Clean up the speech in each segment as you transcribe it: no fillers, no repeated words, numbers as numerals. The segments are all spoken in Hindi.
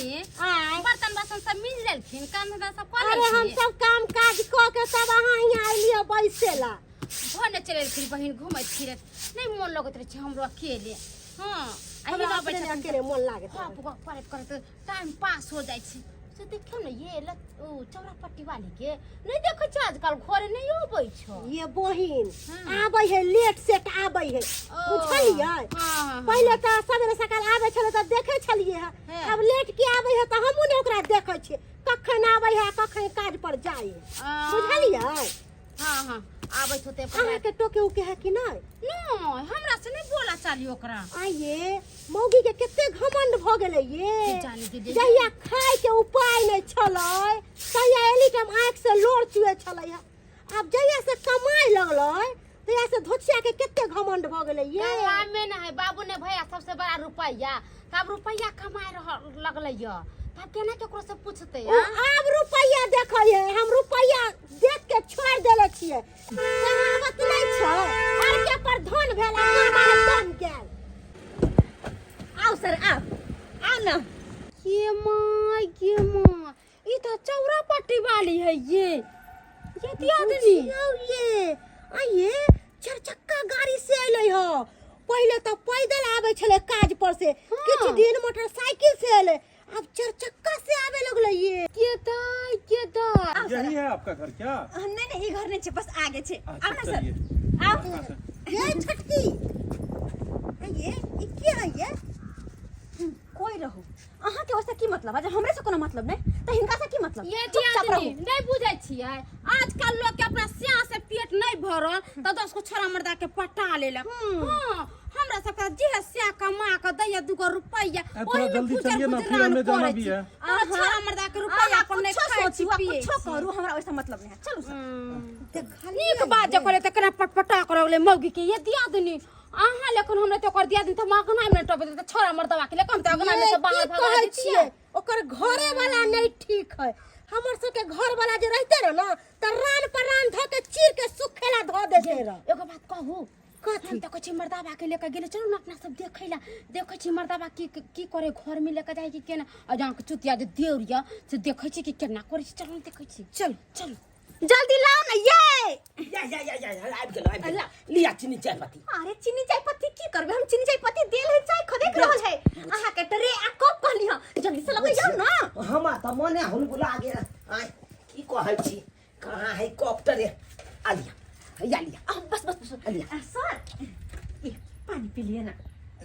बर्तन बासन सब मिल जालखिन, काम धंधा सब कर अरे हम सब काम काज क के सब अहाँ यहाँ आइलिए बैसेला। भने चले फिर बहिन घुमत फिरत नहीं मन लगत रहे हमरो अकेले। हां हमरा अपने अकेले मन लागे हां परत करत टाइम पास हो जाय छै। से देखियो न ये चौरापट्टी वाली के नहीं देखै छ आजकल घरे नहीं होबै छ। ये बहिन आबै है लेट सेट आबै है बुझलियै। हां पहिले त सबेरे सकाल आबै छले त देखे छलिए है, अब लेट के आबै है त हमहु ने ओकरा देखै छी कखन आबै है कखन काज पर जाय बुझलियै। हां हां आबै होते अहाँ के टोके उके है कि नहीं? नो हमरा से नहीं बोला चाली ओकरा। आइए मौगी के केते घमंड भ गेलै ये। जानी दीदी जहिया खाए के उपाय नहीं छलै तहिया एली टाइम आँख से लोर चुए छलै है। अब जहिया से कमाई लगलै तहिया से धोछिया के केते घमंड भ गेलै ये। में ना है बाबू ने भैया सबसे बड़ा रुपया तब रुपया कमाए लगलै य तब केना केकरो से पूछते अब रुपया देखै है, हम रुपया देख के छोड़ देले छियै। कहावत नहीं छै हर के पर धन भेला माने धन गेल। आओ सर आओ ना। ये मां ई तो चौरापट्टी वाली है ये दियादनी ये आइए चार चक्का गाड़ी से अइलै हो। पहिले तो पैदल आवे छले काज पर से, किछ दिन मोटरसाइकिल से अइलै, अब चार चक्का से आवे लगलै ये। केदार यही है आपका घर क्या? नहीं ये घर नहीं छे, बस आगे छे। अच्छा, आओ ना सर चलिए। आओ। ये छटकी ये क्या है ये? कोई रहो अहाँ के वैसे की मतलब है? जब हमरे से कोनो मतलब नहीं त हिनका से की मतलब? ये चुपचाप दियादनी रहो। नहीं बुझै छियै आजकल लोग के अपना सिया से पेट नहीं भरल त 10 को छोरा मर्दा के पटा लेलक। हां हमरा सब का जे सिया कमा के दैया 2 रुपया थोड़ा जल्दी चलिए ना, फिर हमें जाना भी है। छोरा मर्दा के रुपया अपन नहीं खाए छी पिए कुछ करू हमरा वैसा मतलब नहीं है। चलो सर नीक बात जे करे त केना पटपटा करले मौगी के ये दियादनी आहा लेकिन हमने तो कर दिया दिन तो मागना में टपे त छोरा मर्दा के ले कम त अगना में से बाहर भगा कहै दी छियै ओकर घरे वाला नहीं ठीक है। हमर सब के घर वाला जे रहते रह ना त रान पर रान ध के चीर के सुखेला ध देते रह। एगो बात कहू हम तो कछि मर्दाबा के लेके गेले चलू ना अपना सब देखैला देखै छी मर्दाबा की करे घर में लेके जाय कि केना अजां के चुतिया जे देउरिया से देखै छी कि केना करे छी। चलू देखै छी चल चल जल्दी लाओ ना ये या आबि गेल लिया चीनी चाय पत्ती। अरे चीनी चाय पत्ती की करबे? हम चीनी चाय पत्ती देल है चाय खदे के रहल है। अहाँ के ट्रे आ कप कहली ह जल्दी से लगे जाओ ना। हम त मने हुन बुला गेल आय की कहै छी कहाँ है कॉप्टर आ लिया या लिया बस लिया। सर ये पानी पी लिए ना।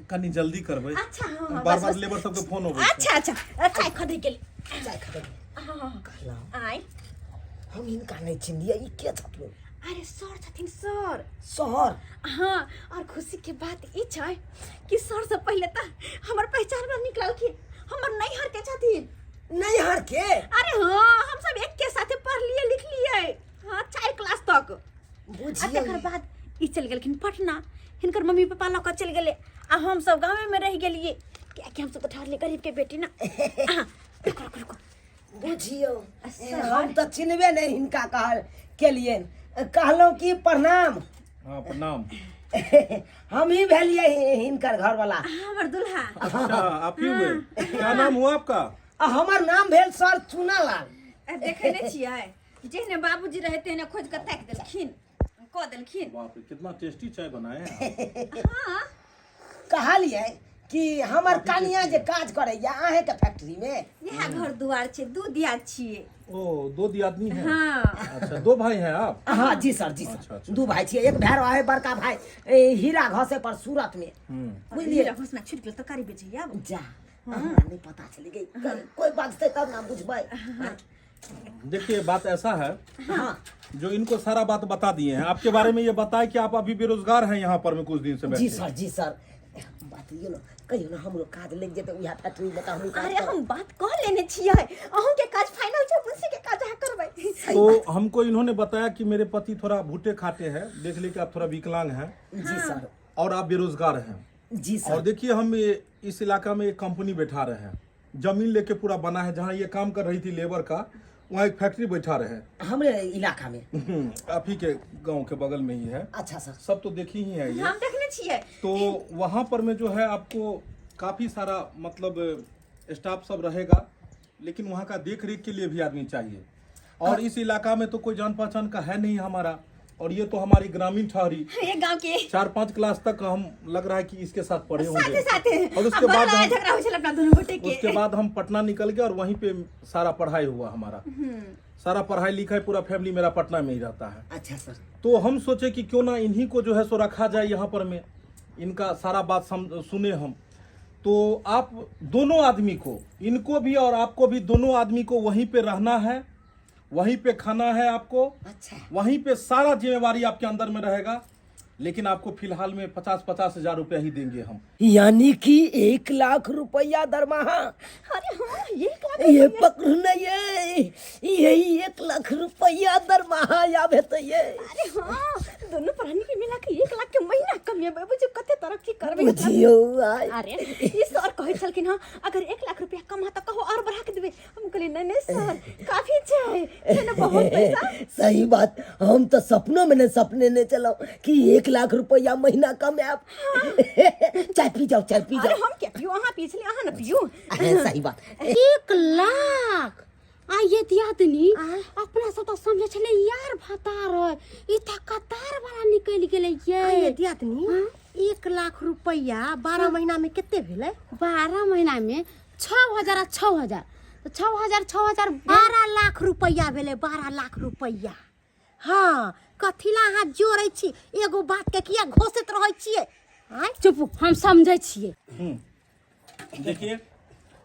कनी जल्दी करबै। अच्छा हां बार-बार लेबर सबके फोन होबै। अच्छा चाय खदे के लिए चाय खा दे। हां कहला आय हम इनका नहीं चिन्हिए ई के छथु? अरे सर छथिन सर। शहर हाँ और खुशी के बात ई छै कि सर से पहले त हमर पहचान में निकललखिन। हमर नैहर के छथिन। नैहर के? अरे हाँ हम सब एक के साथे पढ़ लिए लिख लिए हाँ 4 क्लास तक। बुझिए तकर बाद ई चल गेलखिन पटना, हिनकर मम्मी पापा लक चल गेले आ हम सब गांव में रह गेलिए कि हम सब त ठहरले गरीब के बेटी ना। रुको बुझियो हम त चिन्हबे नहीं हिनका कहल के लिए कहलो कि प्रणाम। हां प्रणाम। हम ही भेलिए हिनकर घर वाला। हमर दुल्हा। अच्छा आप ही हुए। क्या नाम हुआ आपका? हमर नाम भेल सर चुनालाल। देखे नहीं छियै जेहने बाबूजी रहे तेहने खोज के ताक देलखिन क देलखिन। बाप रे कितना टेस्टी चाय बनाए हैं। हां कहलिए कि हमर कनिया जे काज करे या आहे के फैक्ट्री में यह घर दुआर छे, दूध दिया छिए। ओ 2 दियादनी हैं। हां अच्छा 2 भाई हैं आप? हाँ जी सर जी अच्छा, सर अच्छा। 2 भाई छिए। एक भैर है बड़का भाई हीरा घसे पर सूरत में। बुझलिए घोषणा छूट गेल तरकारी बेचे अब जा हमरा नहीं पता चली गई कोई बात से तब ना बुझबै। देखिए बात ऐसा है हाँ जो इनको सारा बात बता दिए हैं आपके बारे में। ये बताए कि आप अभी बेरोजगार हैं यहाँ पर में कुछ दिन से बैठे। जी सर बात ये ना कहियो ना हमरो काज लग जेते उहा फैक्ट्री में त हम अरे हम बात कह लेने छिए अहूं के काज फाइनल छे उनसे के काज है करबै। तो हमको इन्होंने बताया कि मेरे पति थोड़ा भूटे खाते हैं, देख ले कि आप थोड़ा विकलांग हैं जी सर और आप बेरोजगार हैं। जी और सर देखिए हम इस इलाका में एक कंपनी बैठा रहे हैं, जमीन लेके पूरा बना है। जहाँ ये काम कर रही थी लेबर का वहाँ एक फैक्ट्री बैठा रहे हैं हमरे इलाका में। आप ही के गांव के बगल में ही है। अच्छा सर सब तो देखी ही है ये। हम देखने छिए। तो वहाँ पर में जो है आपको काफी सारा मतलब स्टाफ सब रहेगा, लेकिन वहाँ का देख रेख के लिए भी आदमी चाहिए। और इस इलाका में तो कोई जान पहचान का है नहीं हमारा, और ये तो हमारी ग्रामीण ठहरी, ये गांव के 4-5 क्लास तक हम लग रहा है कि इसके साथ पढ़े साथे होंगे। साथे और उसके बाद झगड़ा हो चला अपना दोनों बेटे के। उसके बाद हम पटना निकल गए और वहीं पे सारा पढ़ाई हुआ हमारा। सारा पढ़ाई लिखाई पूरा फैमिली मेरा पटना में ही रहता है। अच्छा सर। तो हम सोचे कि क्यों ना इन्हीं को जो है सो रखा जाए यहाँ पर में, इनका सारा बात सुने हम। तो आप दोनों आदमी को, इनको भी और आपको भी, दोनों आदमी को वहीं पे रहना है, वहीं पे खाना है आपको, अच्छा। वहीं पे सारा जिम्मेवारी आपके अंदर में रहेगा। लेकिन आपको फिलहाल में 50-50 हजार रुपया ही देंगे हम। यानी कि 1 लाख रुपया दरमाहा। अरे हाँ, ये पकड़ू न, यही 1 लाख रुपया दरमाहा याबे तो ये। अरे हाँ, दोनों प्राणी के मिला के 1 लाख के महीना कमेबे, बुझ कते तरक्की करबे। बुझियो आय। अरे ये सर कहे छलखिन हाँ, अगर 1 लाख रुपया कमा तो कहो और बढ़ा के देबे। हम कहले नहीं सर, काफी छै, है ना बहुत पैसा। सही बात, हम तो सपनों में सपने ने चलो कि 1 लाख रुपया महीना कम आप। चाय पी जाओ, चाय पी अरे जाओ। हम क्या पियो, अहाँ पिछले अहाँ न पियो। सही बात। 1 लाख आ ये दियादनी अपना सब तो समझे छले यार भतार है, ई त कतार वाला निकल गेले ये दियादनी 1 लाख रुपया 12 महीना में कितने भेले? 12 महीना में 6000 6000 तो 6000 6000 12 लाख रुपया भेले, 12 लाख रुपया। हाँ, कथिला अहाँ जोड़े छी, एगो बात के किया घोषित रहे छिए? चुप, हम समझे छिए। देखिए,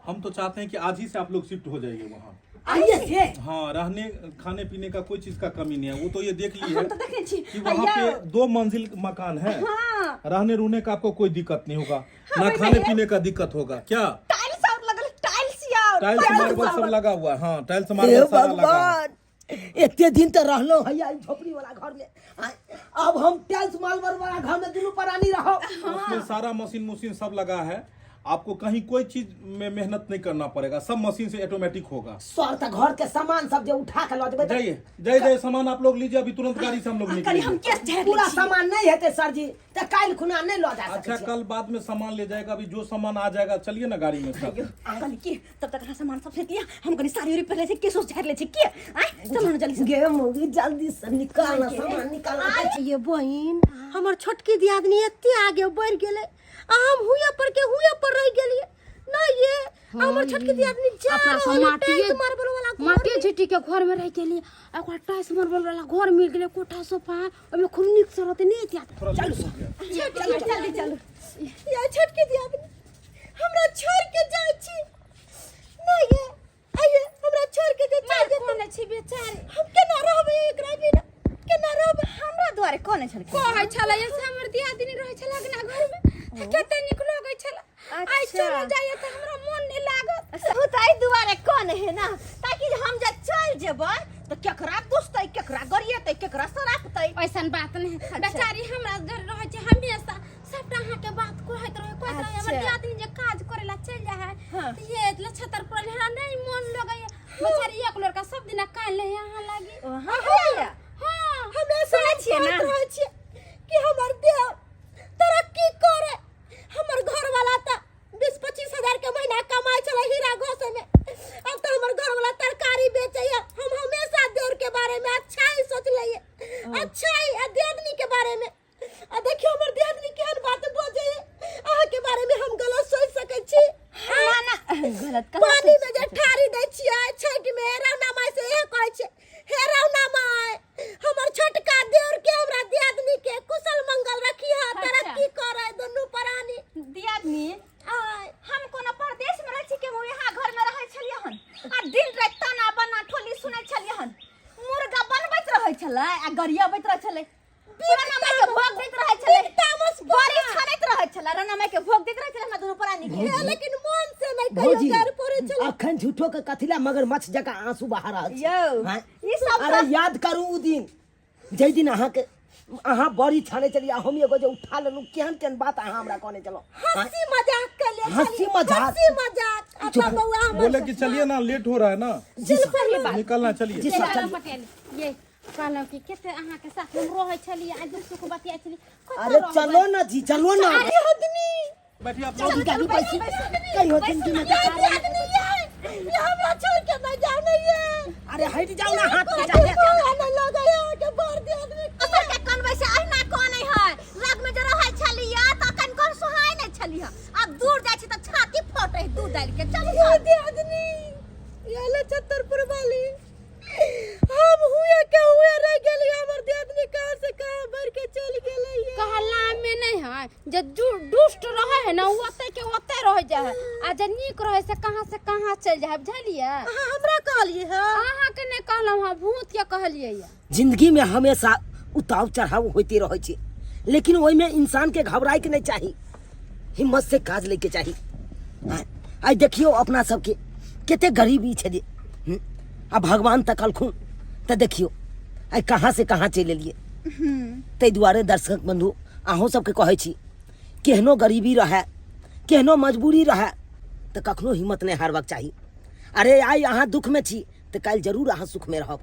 हम तो चाहते हैं कि आज ही से आप लोग शिफ्ट हो जाइए वहाँ। आइए से। हाँ, रहने खाने पीने का कोई चीज का कमी नहीं है। वो तो ये देख ली है हम तो देखे छी कि वहाँ पे 2 मंजिल मकान है। हाँ। रहने रुने का आपको कोई दिक्कत नहीं होगा, ना खाने पीने का दिक्कत होगा। क्या टाइल्स और लगल, टाइल्स यार, टाइल्स मार्बल सब लगा हुआ है। हाँ, टाइल्स मार्बल सारा लगा हुआ है। इतने दिन तो रहलो है यार झोपड़ी वाला घर में, अब हम टाइल्स मार्बल वाला घर में दुनू परानी रहो। उसमें सारा मशीन सब लगा है। आपको कहीं कोई चीज में मेहनत नहीं करना पड़ेगा, सब मशीन से ऑटोमेटिक होगा। सर तो घर के सामान सब जो उठा के ला देबे। जाइए, जय सामान आप लोग लीजिए, अभी तुरंत गाड़ी से हम लोग कल हम निकलेंगे। केस झेल पूरा सामान नहीं है सर जी, तो काल खुना नहीं लो जा अच्छा, सकते। कल बाद में सामान ले जाएगा, अभी जो सामान आ जाएगा चलिए ना गाड़ी में सब। कल की तब तक हाँ सामान सब फेंक लिया, हम कनी सारी पहले से केस झेल ले छी के। आय चलो ना जल्दी से। गे मुगी जल्दी से निकालना, सामान निकालना। ये बहिन हमर छोटकी दियादनी एते आगे बढ़ गेले, आ हम हुया पर रह गेलिए ना। ये हमर छोटकी दियादनी जा अपना सब टाइल्स मार्बल वाला घर माटिए झिटी के घर में रह गेली, ओकरा टाइल्स मार्बल वाला घर मिल गेले, कोठा सोफा ओमे खूब नीक से रहते नहीं दिया। चलो जल्दी चलो। ये छोटकी दियादनी हमरा छोड़ के जाय छी ना। ये आइए हमरा छोड़ के जे चल जे कोन छी बेचारी, हम केना रहबे एकरा बिना, केना रहबे? हमरा द्वारे कोने छल के कहै छले ये हमर दियादनी रहै छले ना घर में, कते नीक लगै छले। आइ चलो जाइए त हमरा मन नहीं लागत। सुताई दुआरे कोन है ना, ताकि हम जा चल जेबै तो केकरा दोस्तै, केकरा गरियतै, केकरा सरापतै। ऐसन बात नहीं, बेचारी हमरा घर रहै छै हमेशा, सबटा अहाँ के बात कहैत रहे हमर दियादनी जे काज करेला चल जा है त ये लछतर पड़ल हमरा नहीं मन लगै। बेचारी एक लड़का सब दिन काल ले अहाँ लागी। हां भैया, हां हमरा सुनै छियै ना रहै छियै कि हमर देह तरक्की करे। हमर घर वाला त 20-25 हजार के महीना कमाई चले हीरा घोसे में, अब तो हमर घर वाला तरकारी बेचे है। हम हमेशा देवर के बारे में अच्छा ही सोच लइए, अच्छा ही दियादनी के बारे में। आ देखियो हमर दियादनी केहन बात बोले अहाँ के बारे में, हम गलत सोच सकै छी? ना ना गलत कहा। पानी में जे ठारी दै छियै छठ में, रौना माय से ए कहै छै हे रौना माय हमर छोटका देवर के हमरा दियादनी के कुशल मंगल रखी है, तरक्की करे दोनों प्राणी। दियादनी हम कोनो परदेश में रहै छी के यहाँ घर में रहै छलियै हन, आ दिन रात ताना बना ठोली सुनै छलियै हन। मुर्गा बनबैत रहै छलै आ गरियाबैत रहै छलै, राना माय के भोग दैत रहै छलै, तामस बड़ी छनैत रहै छलै, राना माय के भोग दैत रहै छलै हमरा दुनू प्राणी के। लेकिन मन से नहीं भौजी कहियो कर पड़े चलो। अखन झूठो के कथिला मगरमच्छ जका आंसू बहा रहल छै। यौ हाँ? ई सब अरे याद करू उ दिन, जै दिन अहाँ बड़ी छाने चलिए, हम एगो जे उठा लेलू, केहन बात अहाँ हमरा कहने चलो। हंसी मजाक कर ले, हंसी मजाक? हंसी मजाक। आता बउआ हमर बोले कि चलिए ना, लेट हो रहा है ना, सही बात। निकलना चलिए। जी सर, चलो पटेल, ये कहलहुँ कि कते अहाँ के साथ हम रहै छलियै, आ दुख सुख बतियाइ छलियै। अरे चलो ना जी, चलो ना। दियादनी बैठिए आप लोग। जिंदगी पैसी कहीं हो जिंदगी में ये हमरा छोड़ के मैं जाने ये अरे हट जाओ ना हाथ के जाने जाते आने लगा या के बार दे आदमी असर के कन वैसे अहिना कोन है राग में जरा है छलिया त कन कोन सुहाय नै छलिया अब दूर जाइ छी त छाती फटे दूध डाल के चल ये दे आदमी ये ले छतरपुर वाली हम हुए के हुए रह गेली हमर दे आदमी कहां से कहां भर के चल गेले ये कहला में नहीं है जब दुष्ट रहे है ना ओते के ओते रह जाए आ जे नीक रहे से कहां चल जाए बुझलिए। हमरा कहलिए है अहाँ के नहीं कहलौ हां भूत के कहलिए या जिंदगी में हमेशा उतार चढ़ाव होते रहे छे लेकिन ओई में इंसान के घबराए के नहीं चाहिए हिम्मत से काज लेके चाहिए। आई देखियो अपना सबके केते गरीबी छे आ भगवान तकलखुन त देखियो आई कहाँ से कहाँ चले लिए तै दुआरे दर्शक बंधु अहों सबके कहै छी केहनो गरीबी रहे केहनो मजबूरी रहे त कखनो हिम्मत नहीं हारबाक चाहिए। अरे आई अहाँ दुख में छी त काल जरूर अहाँ सुख में रहब।